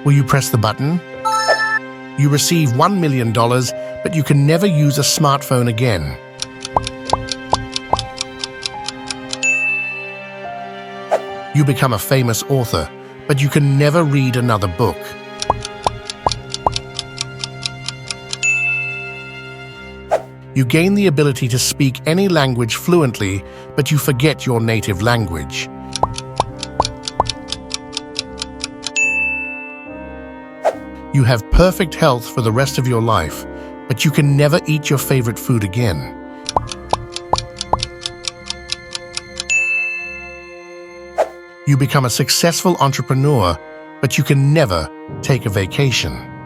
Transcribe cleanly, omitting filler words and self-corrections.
Will you press the button? You receive $1 million, but you can never use a smartphone again. You become a famous author, but you can never read another book. You gain the ability to speak any language fluently, but you forget your native language. You have perfect health for the rest of your life, but you can never eat your favorite food again. You become a successful entrepreneur, but you can never take a vacation.